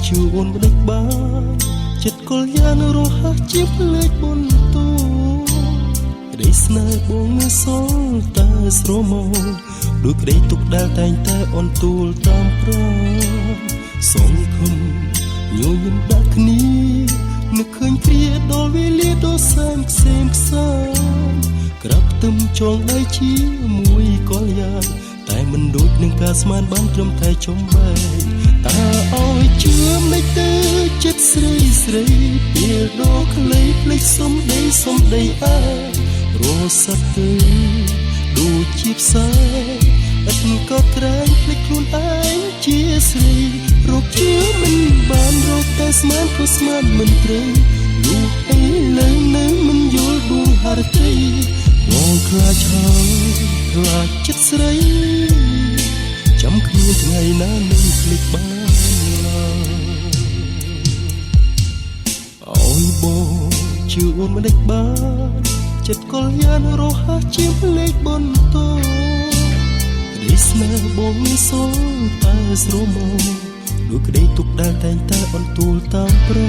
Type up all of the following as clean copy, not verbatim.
ជួអូនមិនដេចបានចិត្តកលយ៉ានរហ័សជាភ្លេចបុនតូក្តីស្នេហ៍បងនៅសល់តែស្រមោលដូចក្តីទុកដែលតែងតែអន់ទូលតាមប្រាសងខំញញឹមដាក់គ្នានឹកឃើញគ្រាដល់វេលាដ៏សែនខ្សែមខ្សាក្រាប់ទឹមចងដៃជាមួយកលយ៉ាងតែមិនដូចនឹងការស្មានបានត្រឹមតែចំបែកតើឲ្យជឿមិនទៅចិត្តស្រីស្រីពេលដ៏ខ្លីភ្លេចសំដីអារស័ព្ទទៅដូចជាផ្សាយឥតក៏ក្រែងភ្លេចខ្លួនឯងជាស្រីរកជឿមិនបានរកតែស្មានក៏ស្មានមិនត្រូវលុះអីលើនៅមិនយល់ដួងហរត្រីងខ្លាចហើយខ្លាចចិត្តស្រីចាំគ្មានថ្ងៃណានឹងភ្លេចបានឡើយអូនបងជឿអូនមិនដេចបានចិត្តកលយ៉ានរហ័សជាភ្លេចបុនតូក្តីស្នេហ៍បងមានសល់តែស្រមោលដូចក្តីទុកដែលតែងតែអន់ទូលតាមប្រា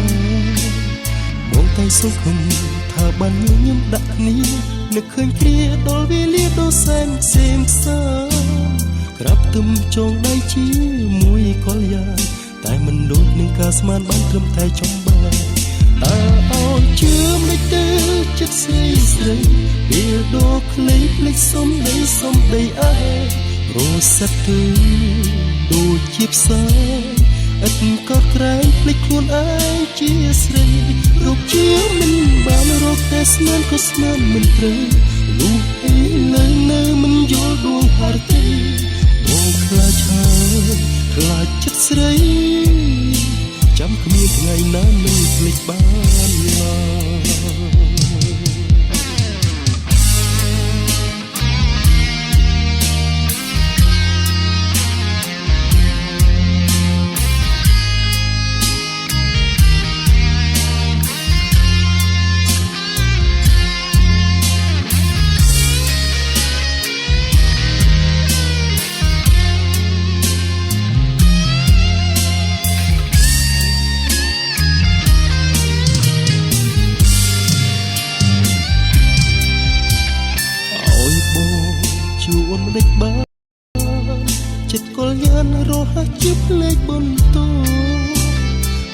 បងតែសង្ឃឹមថាបានញញឹមដាក់គ្នានឹកឃើញគ្រាដល់វេលាដ៏សែនខ្សែមខ្សាក្រាប់ទឹមចងដៃជាមួយកលយ៉ាងតែមិនដូចនឹងការស្មានបានត្រឹមតែចំបែកតើអូនជឿមិនទៅចិត្តស្រីស្រីពេលដ៏ខ្លីភ្លេចសំដីអារស័ព្ទទៅដូចជាផ្សាយឥតក៏ក្រែងភ្លេចខ្លួនឯងជាស្រីរកជឿមិនបានរកតែស្មានក៏ស្មានមិនត្រូវលុះអីលើនៅមិនយល់ដួងហរត្រីបងខ្លាចហើយខ្លាចចិត្តស្រីចាំគ្មានថ្ងៃណានឹងភ្លេចបានឡើយជួអូនមិនដេចបានចិត្តកលយ៉ានរហ័សជាភ្លេចបុនតូ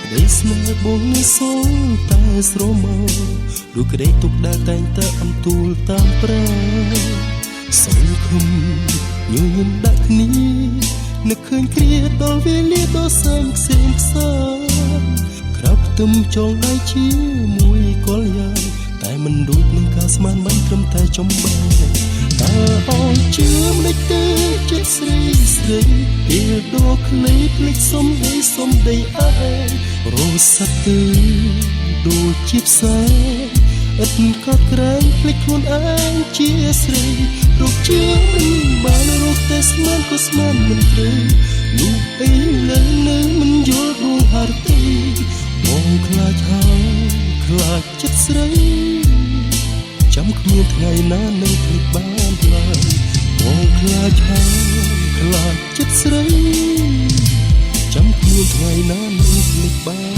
ក្តីស្នេហ៍បងនៅសល់តែស្រមោលដូចក្តីទុកដែលតែងតែអន់ទូលតាមប្រាសងខំញញឹមដាក់គ្នានឹកឃើញគ្រាដល់វេលាដ៏សែនខ្សែមខ្សាក្រាប់ទឹមចងដៃជាមួយកលយ៉ាងតែមិនដូចនឹងការស្មានបានត្រឹមតែចំបែកតើអូនជឿមិនទៅចិត្តស្រីស្រីពេលដ៏ខ្លីភ្លេចសំដីអារស័ព្ទទៅដូចជាផ្សាយឥតក៏ក្រែងភ្លេចខ្លួនឯងជាស្រីរកជឿមិនបានរកតែស្មានក៏ស្មានមិនត្រូវលុះអីលើនៅមិនយល់ដួងហរត្រីបងខ្លាចហើយខ្លាចចិត្តស្រីចាំគ្មានថ្ងៃណានឹងភ្លេចបានឡើយបងខ្លាចហើយខ្លាចចិត្តស្រីចាំគ្មានថ្ងៃណានឹងភ្លេចបាន